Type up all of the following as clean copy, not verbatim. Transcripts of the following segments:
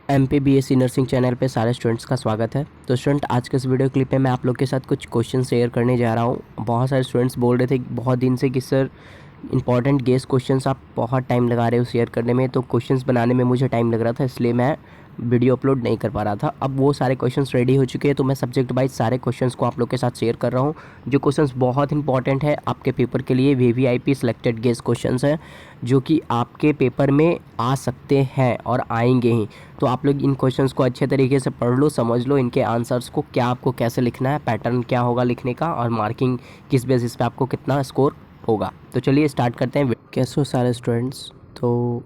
MPBSC nursing channel पे सारे students का स्वागत है। तो स्टूडेंट, आज के इस वीडियो क्लिप में मैं आप लोग के साथ कुछ क्वेश्चन शेयर करने जा रहा हूँ। बहुत सारे स्टूडेंट्स बोल रहे थे बहुत दिन से कि सर इंपॉर्टेंट गेस क्वेश्चंस आप बहुत टाइम लगा रहे हो शेयर करने में, तो क्वेश्चंस बनाने में मुझे टाइम लग रहा था, इसलिए मैं वीडियो अपलोड नहीं कर पा रहा था। अब वो सारे क्वेश्चंस रेडी हो चुके हैं, तो मैं सब्जेक्ट वाइज सारे क्वेश्चंस को आप लोग के साथ शेयर कर रहा हूँ। जो क्वेश्चंस बहुत इंपॉर्टेंट है आपके पेपर के लिए, VVIP सिलेक्टेड गेस क्वेश्चंस हैं जो कि आपके पेपर में आ सकते हैं और आएंगे ही। तो आप लोग इन क्वेश्चंस को अच्छे तरीके से पढ़ लो, समझ लो इनके आंसर्स को, क्या आपको कैसे लिखना है, पैटर्न क्या होगा लिखने का, और मार्किंग किस बेसिस पे आपको कितना स्कोर होगा। तो चलिए स्टार्ट करते हैं। कैसे हो सारे स्टूडेंट्स? तो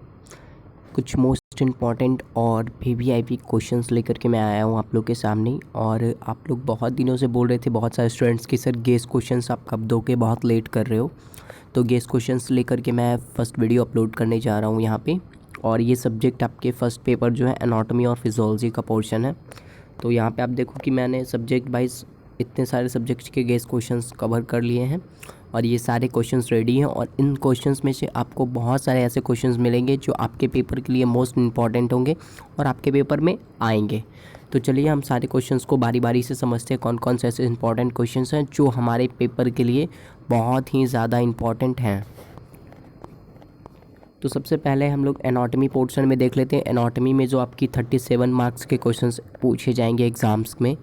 कुछ मोस्ट इम्पॉर्टेंट और VVIP क्वेश्चंस लेकर के मैं आया हूँ आप लोग के सामने। और आप लोग बहुत दिनों से बोल रहे थे, बहुत सारे स्टूडेंट्स कि सर गेस क्वेश्चंस आप कब दोगे, बहुत लेट कर रहे हो। तो गेस क्वेश्चंस लेकर के मैं फ़र्स्ट वीडियो अपलोड करने जा रहा हूँ यहाँ पे। और ये सब्जेक्ट आपके फ़र्स्ट पेपर जो है एनाटॉमी और फिजियोलॉजी का पोर्शन है। तो यहाँ पे आप देखो कि मैंने सब्जेक्ट वाइज इतने सारे सब्जेक्ट्स के गेस क्वेश्चंस कवर कर लिए हैं और ये सारे क्वेश्चंस रेडी हैं। और इन क्वेश्चंस में से आपको बहुत सारे ऐसे क्वेश्चंस मिलेंगे जो आपके पेपर के लिए मोस्ट इंपॉर्टेंट होंगे और आपके पेपर में आएंगे। तो चलिए हम सारे क्वेश्चंस को बारी बारी से समझते हैं, कौन कौन से ऐसे इंपॉर्टेंट क्वेश्चंस हैं जो हमारे पेपर के लिए बहुत ही ज़्यादा इंपॉर्टेंट हैं। तो सबसे पहले हम लोग एनाटॉमी पोर्शन में देख लेते हैं। एनाटॉमी में जो आपकी 37 मार्क्स के क्वेश्चंस पूछे जाएंगे एग्ज़ाम्स में,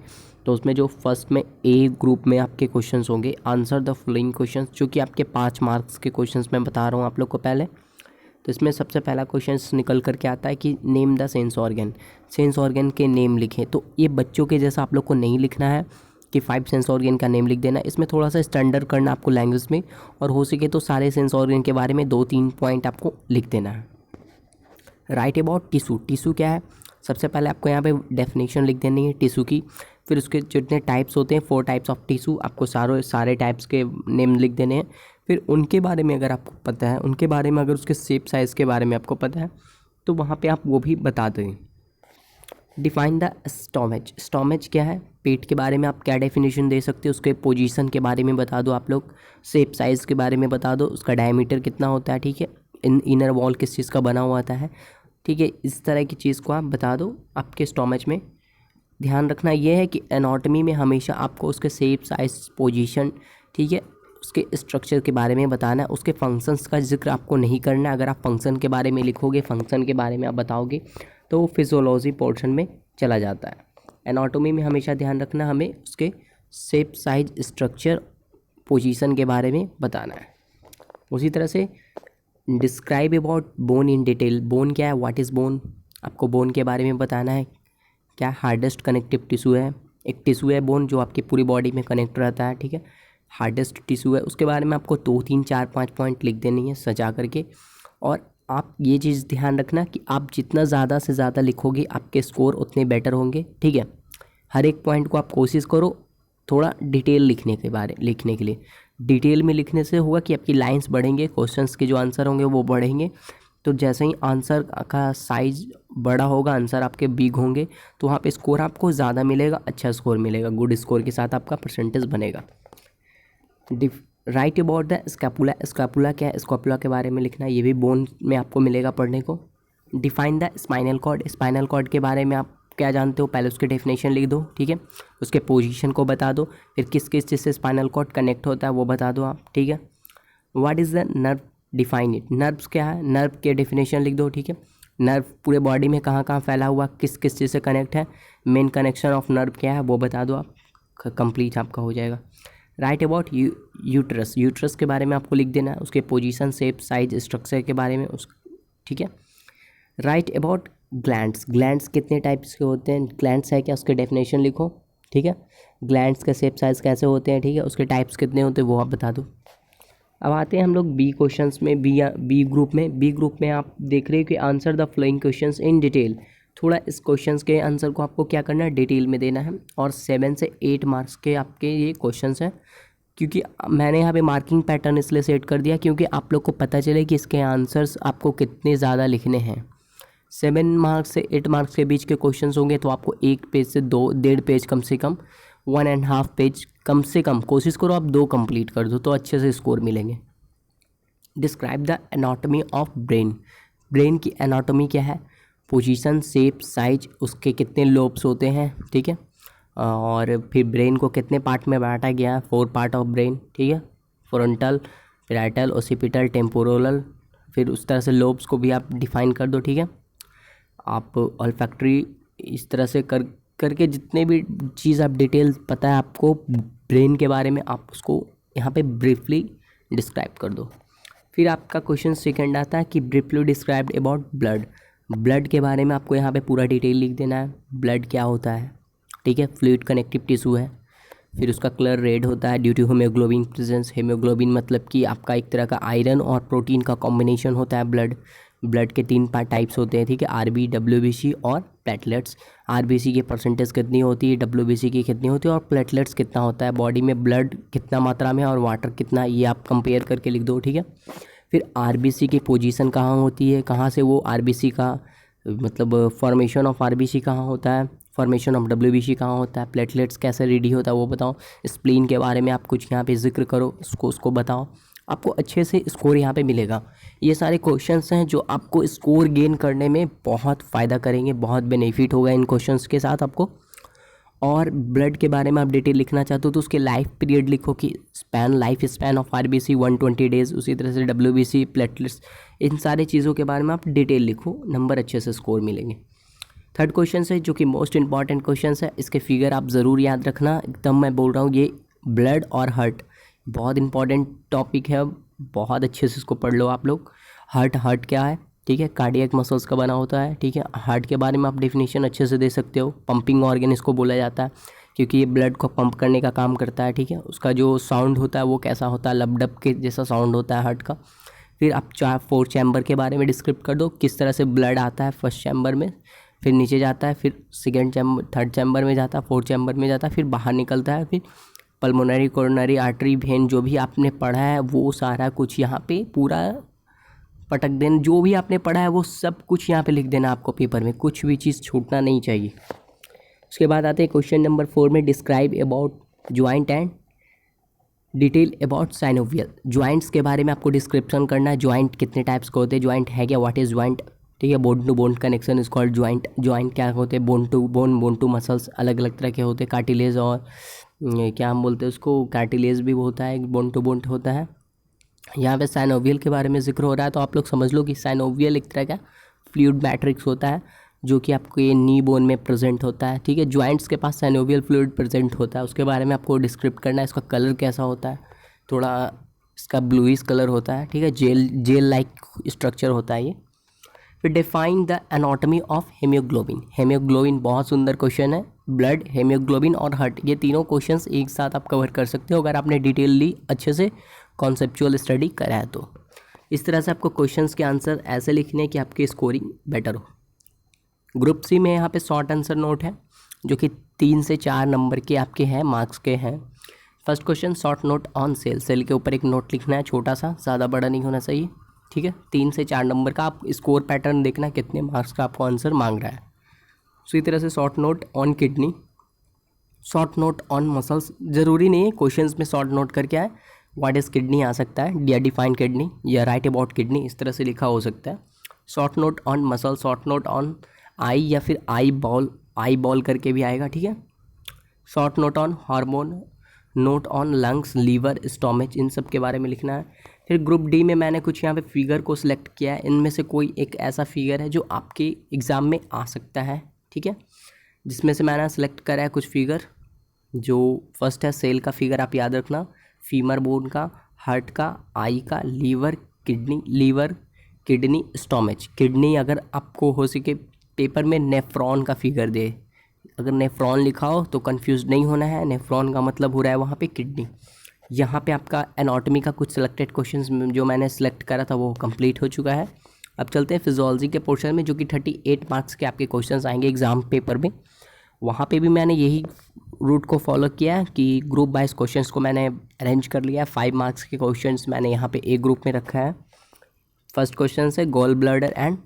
तो उसमें जो फर्स्ट में ए ग्रुप में आपके क्वेश्चंस होंगे, आंसर द फॉलोइंग क्वेश्चंस, जो कि आपके 5 मार्क्स के क्वेश्चंस मैं बता रहा हूँ आप लोग को पहले। तो इसमें सबसे पहला क्वेश्चंस निकल करके आता है कि name the sense organ. Sense organ के नेम लिखें। तो ये बच्चों के जैसा आप लोग को नहीं लिखना है कि 5 सेंस ऑर्गन का नेम लिख देना। इसमें थोड़ा सा स्टैंडर्ड करना आपको लैंग्वेज में, और हो सके तो सारे सेंस ऑर्गन के बारे में 2-3 पॉइंट आपको लिख देना है। Right about tissue. टिश्यू क्या है? सबसे पहले आपको यहाँ पे डेफिनेशन लिख देनी है टिश्यू की। फिर उसके जितने टाइप्स होते हैं, 4 टाइप्स ऑफ टिश्यू, आपको सारे टाइप्स के नेम लिख देने हैं। फिर उनके बारे में अगर आपको पता है, उनके बारे में अगर उसके शेप साइज़ के बारे में आपको पता है, तो वहाँ पे आप वो भी बता दें। Define the स्टोमेज। स्टोमेज क्या है? पेट के बारे में आप क्या डेफिनेशन दे सकते हो, उसके पोजीशन के बारे में बता दो आप लोग, शेप साइज़ के बारे में बता दो, उसका डायमीटर कितना होता है, ठीक है, इनर वॉल किस चीज़ का बना हुआ आता है, ठीक है, इस तरह की चीज़ को आप बता दो आपके स्टोमेज में। ध्यान रखना ये है कि एनाटॉमी में हमेशा आपको उसके शेप साइज पोजीशन, ठीक है, उसके स्ट्रक्चर के बारे में बताना है। उसके फंक्शंस का जिक्र आपको नहीं करना है। अगर आप फंक्शन के बारे में लिखोगे, फंक्शन के बारे में आप बताओगे, तो वो फिजियोलॉजी पोर्शन में चला जाता है। एनाटॉमी में हमेशा ध्यान रखना, हमें उसके शेप साइज स्ट्रक्चर पोजीशन के बारे में बताना है। उसी तरह से describe about bone in detail. Bone क्या है? What is bone? आपको बोन के बारे में बताना है। क्या हार्डेस्ट कनेक्टिव टिश्यू है? एक टिश्यू है बोन जो आपकी पूरी बॉडी में कनेक्ट रहता है, ठीक है, हार्डेस्ट टिश्यू है। उसके बारे में आपको 2-3-4-5 पॉइंट लिख देनी है सजा करके। और आप ये चीज़ ध्यान रखना कि आप जितना ज़्यादा से ज़्यादा लिखोगे आपके स्कोर उतने बेटर होंगे, ठीक है। हर एक पॉइंट को आप कोशिश करो थोड़ा डिटेल लिखने के लिए। डिटेल में लिखने से होगा कि आपकी लाइंस बढ़ेंगे, क्वेश्चंस के जो आंसर होंगे वो बढ़ेंगे। तो जैसे ही आंसर का साइज बड़ा होगा, आंसर आपके बिग होंगे, तो वहाँ पे स्कोर आपको ज़्यादा मिलेगा, अच्छा स्कोर मिलेगा, गुड स्कोर के साथ आपका परसेंटेज बनेगा। Right about the scapula. Scapula क्या है? स्कैपुला के बारे में लिखना है, ये भी बोन में आपको मिलेगा पढ़ने को। Define the spinal cord. Spinal cord के बारे में आप क्या जानते हो, पहले उसकी डेफिनेशन लिख दो, ठीक है, उसके पोजीशन को बता दो, फिर किस किस चीज़ से स्पाइनल कॉर्ड कनेक्ट होता है वो बता दो आप, ठीक है। What is the nerve? Define it. Nerves क्या है? नर्व के डेफिनेशन लिख दो, ठीक है। नर्व पूरे बॉडी में कहाँ कहाँ फैला हुआ, किस किस चीज़ से कनेक्ट है, मेन कनेक्शन ऑफ नर्व क्या है वो बता दो आप, कंप्लीट आपका हो जाएगा। Right about uterus. यूट्रस के बारे में आपको लिख देना है, उसके पोजीशन, शेप, साइज, स्ट्रक्चर के बारे में ठीक है। Right about glands. ग्लैंड्स कितने टाइप्स के होते हैं, ग्लैंड्स है क्या, उसके डेफिनेशन लिखो, ठीक है। ग्लैंड्स का शेप साइज कैसे होते हैं, ठीक है, उसके टाइप्स कितने होते हैं वो आप बता दो। अब आते हैं हम लोग बी क्वेश्चंस में, बी ग्रुप में। बी ग्रुप में आप देख रहे हो कि answer the flowing questions in detail. थोड़ा इस क्वेश्चंस के आंसर को आपको क्या करना है, डिटेल में देना है। और 7 से 8 मार्क्स के आपके ये क्वेश्चंस हैं, क्योंकि मैंने यहाँ पे मार्किंग पैटर्न इसलिए सेट कर दिया क्योंकि आप लोग को पता चले कि इसके आंसर्स आपको कितने ज़्यादा लिखने हैं। 7 मार्क्स से 8 मार्क्स के बीच के क्वेश्चंस होंगे, तो आपको 1 पेज से 2-1.5 पेज कम से कम, 1.5 पेज कम से कम कोशिश करो आप 2 कंप्लीट कर दो, तो अच्छे से स्कोर मिलेंगे। Describe the anatomy of brain. Brain की एनाटॉमी क्या है? पोजीशन, शेप, साइज, उसके कितने लोब्स होते हैं, ठीक है। और फिर ब्रेन को कितने पार्ट में बांटा गया है, 4 पार्ट ऑफ ब्रेन, ठीक है। फ्रंटल, पैराइटल, ओसिपिटल, टेम्पोरल, फिर उस तरह से लोब्स को भी आप डिफाइन कर दो, ठीक है। आप ऑल्फैक्टरी इस तरह से करके जितने भी चीज़ आप डिटेल पता है आपको ब्रेन के बारे में, आप उसको यहाँ पे ब्रीफली डिस्क्राइब कर दो। फिर आपका क्वेश्चन सेकंड आता है कि briefly described about blood. Blood के बारे में आपको यहाँ पे पूरा डिटेल लिख देना है, ब्लड क्या होता है, ठीक है। फ्लूइड कनेक्टिव टिश्यू है, फिर उसका कलर रेड होता है due to haemoglobin presence. Haemoglobin मतलब कि आपका एक तरह का आयरन और प्रोटीन का कॉम्बिनेशन होता है ब्लड के 3 टाइप्स होते हैं, ठीक है। आरबी, डब्ल्यूबीसी और प्लेटलेट्स। आरबीसी की परसेंटेज कितनी होती है, डब्ल्यूबीसी की कितनी होती है और प्लेटलेट्स कितना होता है, बॉडी में ब्लड कितना मात्रा में और वाटर कितना, ये आप कंपेयर करके लिख दो, ठीक है। फिर आरबीसी की पोजीशन कहाँ होती है, कहाँ से वो आरबीसी का मतलब फॉर्मेशन ऑफ आरबीसी कहाँ होता है, फॉर्मेशन ऑफ डब्ल्यूबीसी कहाँ होता है, प्लेटलेट्स कैसे रेडी होता है वो बताओ। स्प्लीन के बारे में आप कुछ यहाँ पे जिक्र करो, उसको बताओ, आपको अच्छे से स्कोर यहाँ पे मिलेगा। ये सारे क्वेश्चंस हैं जो आपको स्कोर गेन करने में बहुत फ़ायदा करेंगे, बहुत बेनिफिट होगा इन क्वेश्चंस के साथ आपको। और ब्लड के बारे में आप डिटेल लिखना चाहते हो तो उसके लाइफ पीरियड लिखो कि life span of RBC 120 days, उसी तरह से डब्ल्यूबीसी, प्लेटलेट्स, इन सारे चीज़ों के बारे में आप डिटेल लिखो, नंबर अच्छे से स्कोर मिलेंगे। थर्ड क्वेश्चन है जो कि मोस्ट इंपॉर्टेंट क्वेश्चन है, इसके फिगर आप ज़रूर याद रखना, एकदम मैं बोल रहा हूँ ये ब्लड और हार्ट बहुत इंपॉर्टेंट टॉपिक है, बहुत अच्छे से इसको पढ़ लो आप लोग। हार्ट क्या है, ठीक है, कार्डियक मसल्स का बना होता है, ठीक है। हार्ट के बारे में आप डेफिनेशन अच्छे से दे सकते हो, पंपिंग ऑर्गन इसको बोला जाता है क्योंकि ये ब्लड को पंप करने का काम करता है, ठीक है। उसका जो साउंड होता है वो कैसा होता है, लबडब के जैसा साउंड होता है हार्ट का। फिर आप 4 चैम्बर के बारे में डिस्क्रिप्ट कर दो, किस तरह से ब्लड आता है फर्स्ट चैम्बर में, फिर नीचे जाता है, फिर सेकेंड चैम्बर, थर्ड चैम्बर में जाता है, फोर्थ चैम्बर में जाता है, फिर बाहर निकलता है, फिर पल्मोनरी, कोरोनरी, आर्टरी, वेन, जो भी आपने पढ़ा है वो सारा कुछ यहाँ पे पूरा पटक देना, जो भी आपने पढ़ा है वो सब कुछ यहाँ पे लिख देना आपको पेपर में, कुछ भी चीज़ छूटना नहीं चाहिए। उसके बाद आते हैं क्वेश्चन नंबर 4 में, describe about joint and detail about synovial. Joints के बारे में आपको डिस्क्रिप्शन करना है, ज्वाइंट कितने टाइप्स के होते हैं, ज्वाइंट है क्या, व्हाट इज़ ज्वाइंट, ठीक है। Bone to bone connection is called joint. Joint क्या होते हैं, बोन टू मसल्स अलग अलग तरह के होते हैं, कार्टिलेज और क्या हम बोलते हैं उसको, कार्टिलेज भी होता है, बोन टू बोन होता है। यहाँ पे साइनोवियल के बारे में जिक्र हो रहा है तो आप लोग समझ लो कि साइनोवियल एक तरह का फ्लूइड मैट्रिक्स होता है जो कि आपको ये नी बोन में प्रेजेंट होता है, ठीक है। ज्वाइंट्स के पास साइनोवियल फ्लूइड प्रेजेंट होता है, उसके बारे में आपको डिस्क्रिप्ट करना है, इसका कलर कैसा होता है, थोड़ा इसका ब्लूइश कलर होता है, ठीक है, जेल लाइक स्ट्रक्चर होता है ये। फिर डिफाइन द एनाटॉमी ऑफ हेमियोग्लोबिन। हेमियोग्लोबिन बहुत सुंदर क्वेश्चन है, ब्लड, हेमियोग्लोबिन और हार्ट, ये तीनों क्वेश्चंस एक साथ आप कवर कर सकते हो अगर आपने डिटेल ली, अच्छे से कॉन्सेप्चुअल स्टडी करा है तो। इस तरह से आपको क्वेश्चंस के आंसर ऐसे लिखने हैं कि आपकी स्कोरिंग बेटर हो। ग्रुप सी में यहाँ पे शॉर्ट आंसर नोट है जो कि 3 से 4 नंबर के आपके हैं, मार्क्स के हैं। First question, short note on cell. Cell के ऊपर एक नोट लिखना है, छोटा सा, ज़्यादा बड़ा नहीं होना चाहिए, ठीक है। 3 से 4 नंबर का आप स्कोर पैटर्न देखना कितने मार्क्स का आपको आंसर मांग रहा है। उसी तरह से short note on kidney, short note on muscles, ज़रूरी नहीं है क्वेश्चंस में शॉर्ट नोट करके आए, व्हाट इज़ किडनी आ सकता है, या डिफाइन किडनी या राइट अबाउट किडनी, इस तरह से लिखा हो सकता है। Short note on muscle, short note on eye या फिर आई बॉल करके भी आएगा, ठीक है। Short note on hormone, note on lungs, liver, stomach, इन सब के बारे में लिखना है। फिर ग्रुप डी में मैंने कुछ यहाँ पे फिगर को सिलेक्ट किया है, इनमें से कोई एक ऐसा फिगर है जो आपके एग्ज़ाम में आ सकता है, ठीक है, जिसमें से मैंने सिलेक्ट करा है कुछ फिगर। जो फर्स्ट है सेल का फिगर आप याद रखना, फीमर बोन का, हार्ट का, आई का, लीवर, किडनी, स्टोमच। किडनी अगर आपको हो सके पेपर में नेफ्रॉन का फिगर दे, अगर नेफ्रॉन लिखा हो तो कंफ्यूज नहीं होना है, नेफ्रॉन का मतलब हो रहा है वहाँ पे किडनी। यहाँ पे आपका एनाटॉमी का कुछ सिलेक्टेड क्वेश्चंस जो मैंने सेलेक्ट करा था वो कंप्लीट हो चुका है। अब चलते हैं फिजियोलॉजी के पोर्शन में जो कि 38 मार्क्स के आपके क्वेश्चंस आएंगे एग्जाम पेपर में। वहाँ पे भी मैंने यही रूट को फॉलो किया कि ग्रुप वाइज क्वेश्चंस को मैंने अरेंज कर लिया। 5 मार्क्स के क्वेश्चंस मैंने यहाँ पे एक ग्रुप में रखा है। फर्स्ट क्वेश्चन है gall bladder and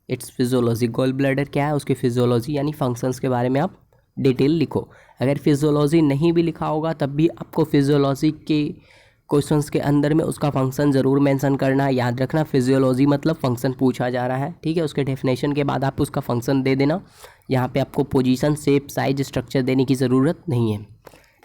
its physiology. Gall bladder क्या है, उसकी फिजियोलॉजी यानी फंक्शंस के बारे में आप डिटेल लिखो। अगर फिजियोलॉजी नहीं भी लिखा होगा तब भी आपको फिजियोलॉजी के क्वेश्चंस के अंदर में उसका फंक्शन ज़रूर मेंशन करना है। याद रखना फिजियोलॉजी मतलब फंक्शन पूछा जा रहा है, ठीक है। उसके डेफिनेशन के बाद आप उसका फंक्शन दे देना। यहाँ पे आपको पोजीशन, शेप, साइज, स्ट्रक्चर देने की ज़रूरत नहीं है।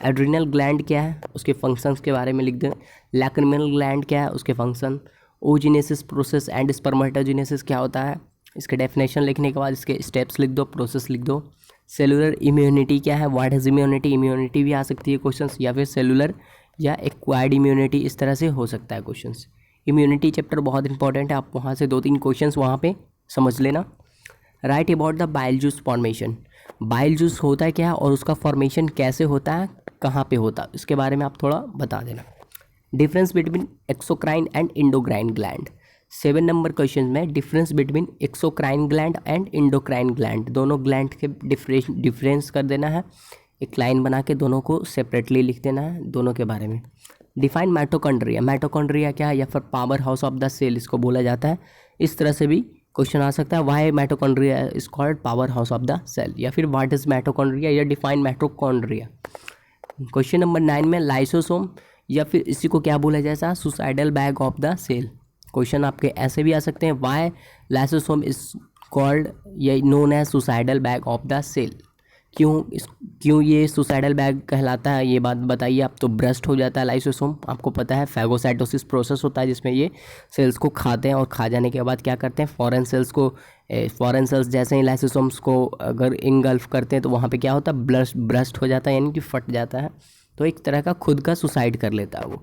एड्रिनल ग्लैंड क्या है, उसके फंक्शंस के बारे में लिख दें। लैक्रिमल ग्लैंड क्या है, उसके फंक्शन। ओजिनेसिस प्रोसेस एंड स्पर्मेटोजिनेसिस क्या होता है, इसके डेफिनेशन लिखने के बाद इसके स्टेप्स लिख दो, प्रोसेस लिख दो। सेलुलर इम्यूनिटी क्या है, व्हाट इज इम्यूनिटी, इम्यूनिटी भी आ सकती है क्वेश्चंस, या फिर सेलुलर या एक्वायर्ड इम्यूनिटी, इस तरह से हो सकता है क्वेश्चंस। इम्यूनिटी चैप्टर बहुत इंपॉर्टेंट है, आप वहाँ से 2-3 क्वेश्चंस वहाँ पे समझ लेना। Right about the bile juice formation, bile juice होता है क्या और उसका फॉर्मेशन कैसे होता है, कहाँ पे होता है, इसके बारे में आप थोड़ा बता देना। Difference between exocrine and endocrine gland, 7 number question में difference between exocrine gland and endocrine gland, दोनों ग्लैंड के डिफरेंस कर देना है। एक लाइन बना के दोनों को सेपरेटली लिख देना है, दोनों के बारे में। डिफाइन माइटोकॉन्ड्रिया, माइटोकॉन्ड्रिया क्या है या फिर power house of the cell इसको बोला जाता है, इस तरह से भी क्वेश्चन आ सकता है। Why mitochondria is called power house of the cell, या फिर व्हाट इज माइटोकॉन्ड्रिया या डिफाइन माइटोकॉन्ड्रिया। क्वेश्चन नंबर 9 में लाइसोसोम या फिर इसी को क्या बोला जाता है, suicidal bag of the cell. Question आपके ऐसे भी आ सकते हैं, वाई लाइसोसोम इज कॉल्ड या known as suicidal bag of the cell, क्यों ये सुसाइडल बैग कहलाता है, ये बात बताइए आप। तो ब्रस्ट हो जाता है लाइसोसोम, आपको पता है फैगोसाइटोसिस प्रोसेस होता है जिसमें ये सेल्स को खाते हैं और खा जाने के बाद क्या करते हैं, फॉरेन सेल्स जैसे ही लाइसोसोम्स को अगर इंगल्फ करते हैं तो वहाँ पे क्या होता है, ब्रस्ट हो जाता है, यानी कि फट जाता है। तो एक तरह का खुद का सुसाइड कर लेता है वो।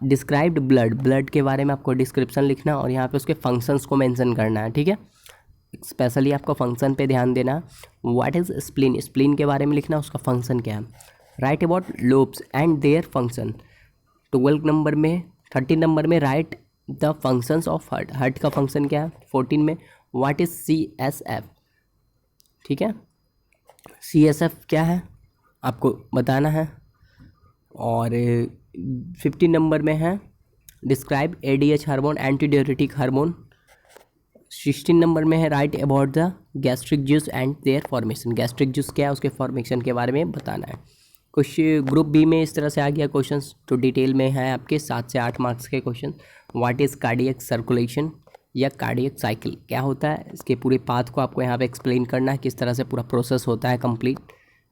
डिस्क्राइब्ड ब्लड के बारे में आपको डिस्क्रिप्शन लिखना और यहाँ पे उसके फंक्शंस को मेंशन करना है, ठीक है। स्पेशली आपको फंक्शन पे ध्यान देना। व्हाट इज स्प्लीन, स्प्लीन के बारे में लिखना, उसका फंक्शन क्या है। Right about lobes and their function, 12 number में 13 नंबर में right the functions of heart का फंक्शन क्या है। 14 में व्हाट इज CSF, ठीक है, CSF क्या है आपको बताना है। और 15 नंबर में है describe ADH hormone, anti diuretic hormone. 16 number में है right about the gastric juice and there formation, gastric juice क्या है उसके फॉर्मेशन के बारे में बताना है। कुछ ग्रुप बी में इस तरह से आ गया क्वेश्चंस, तो डिटेल में है आपके 7 से 8 मार्क्स के question. What is cardiac circulation या कार्डियक साइकिल क्या होता है, इसके पूरे पाथ को आपको यहाँ पे एक्सप्लेन करना है, किस तरह से पूरा प्रोसेस होता है कंप्लीट।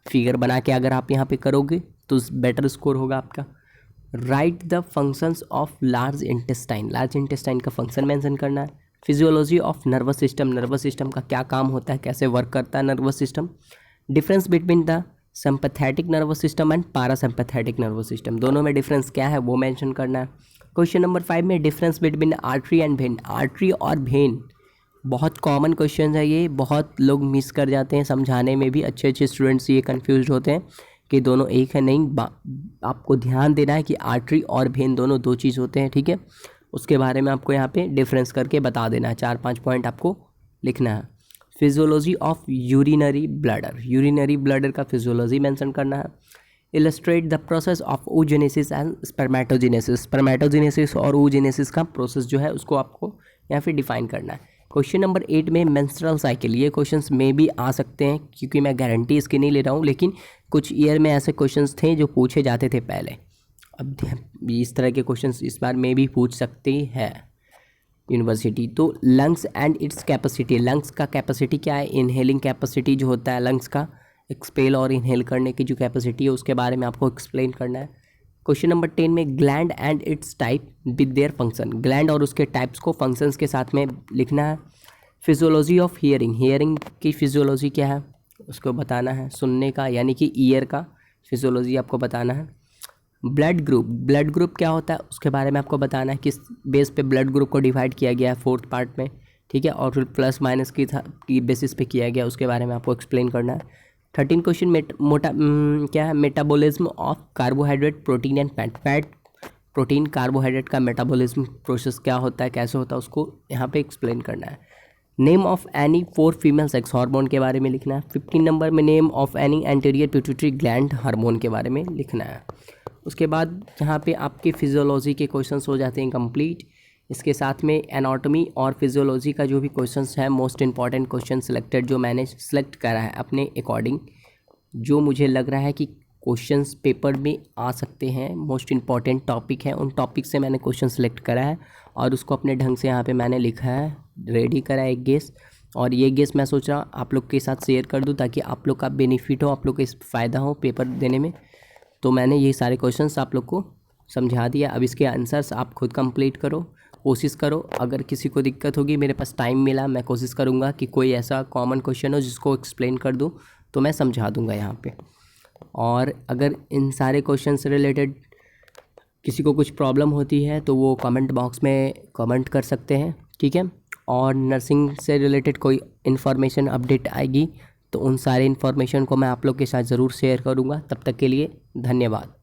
फिगर बना के अगर आप यहाँ पे करोगे तो बेटर स्कोर होगा आपका। Right the functions of large intestine का फंक्शन मेंशन करना है। फिजियोलॉजी ऑफ नर्वस सिस्टम का क्या काम होता है, कैसे वर्क करता है nervous system. Difference between the sympathetic nervous system and parasympathetic nervous system, दोनों में डिफरेंस क्या है वो मेंशन करना है। क्वेश्चन नंबर 5 में difference between artery and when, artery और वेन बहुत कॉमन क्वेश्चन है, ये बहुत लोग मिस कर जाते हैं समझाने में भी, अच्छे स्टूडेंट्स ये कंफ्यूज होते हैं कि दोनों एक है। नहीं, आपको ध्यान देना है कि आर्टरी और वेन दोनों 2 चीज़ होते हैं, ठीक है। उसके बारे में आपको यहाँ पे डिफरेंस करके बता देना है, 4-5 पॉइंट आपको लिखना है। फिजियोलॉजी ऑफ यूरिनरी ब्लडर का फिजियोलॉजी मेंशन करना है। Illustrate the process of oogenesis and spermatogenesis और oogenesis का प्रोसेस जो है उसको आपको यहाँ पे डिफाइन करना है। क्वेश्चन नंबर 8 में मेंस्ट्रुअल साइकिल, ये क्वेश्चंस में भी आ सकते हैं क्योंकि मैं गारंटी इसकी नहीं ले रहा हूँ, लेकिन कुछ ईयर में ऐसे क्वेश्चंस थे जो पूछे जाते थे पहले। अब इस तरह के क्वेश्चंस इस बार में भी पूछ सकती है यूनिवर्सिटी। तो lungs and its capacity, lungs का कैपेसिटी क्या है, इनहेलिंग कैपेसिटी जो होता है लंग्स का, एक्सपेल और इनहेल करने की जो कैपेसिटी है उसके बारे में आपको एक्सप्लेन करना है। क्वेश्चन नंबर 10 में gland and it's type with their function, gland और उसके टाइप्स को फंक्शंस के साथ में लिखना है। फिजियोलॉजी ऑफ हियरिंग की फिजियोलॉजी क्या है उसको बताना है, सुनने का यानी कि ईयर का फिजियोलॉजी आपको बताना है। ब्लड ग्रुप क्या होता है उसके बारे में आपको बताना है, किस बेस पे ब्लड ग्रुप को डिवाइड किया गया है 4th पार्ट में, ठीक है, और फिर प्लस माइनस की बेसिस पे किया गया उसके बारे में आपको एक्सप्लेन करना है। 13 क्वेश्चन क्या है, metabolism of carbohydrate, protein and fat, protein carbohydrate का मेटाबॉलिज्म प्रोसेस क्या होता है, कैसे होता है, उसको यहाँ पे एक्सप्लेन करना है। Name of any 4 female sex hormone के बारे में लिखना है। 15 नंबर में name of any anterior pituitary gland hormone के बारे में लिखना है। उसके बाद यहाँ पे आपके फिजियोलॉजी के क्वेश्चंस हो जाते हैं कंप्लीट। इसके साथ में एनाटॉमी और फिजियोलॉजी का जो भी क्वेश्चंस है, मोस्ट इंपॉर्टेंट क्वेश्चन सिलेक्टेड जो मैंने सिलेक्ट करा है अपने अकॉर्डिंग, जो मुझे लग रहा है कि क्वेश्चंस पेपर में आ सकते हैं, मोस्ट इम्पॉर्टेंट टॉपिक है, उन टॉपिक से मैंने क्वेश्चन सेलेक्ट करा है और उसको अपने ढंग से यहाँ पे मैंने लिखा है, रेडी करा है एक गेस। और ये गेस मैं सोच रहा आप लोग के साथ शेयर कर दूँ ताकि आप लोग का बेनिफिट हो, आप लोग को इस फ़ायदा हो पेपर देने में। तो मैंने ये सारे क्वेश्चंस आप लोग को समझा दिया। अब इसके आंसर्स आप खुद कंप्लीट करो, कोशिश करो। अगर किसी को दिक्कत होगी, मेरे पास टाइम मिला, मैं कोशिश करूँगा कि कोई ऐसा कॉमन क्वेश्चन हो जिसको एक्सप्लेन कर दूँ, तो मैं समझा दूँगा यहाँ पे। और अगर इन सारे क्वेश्चन से रिलेटेड किसी को कुछ प्रॉब्लम होती है तो वो कमेंट बॉक्स में कमेंट कर सकते हैं, ठीक है। और नर्सिंग से रिलेटेड कोई इन्फॉर्मेशन अपडेट आएगी तो उन सारे इन्फॉर्मेशन को मैं आप लोग के साथ ज़रूर शेयर करूँगा। तब तक के लिए धन्यवाद।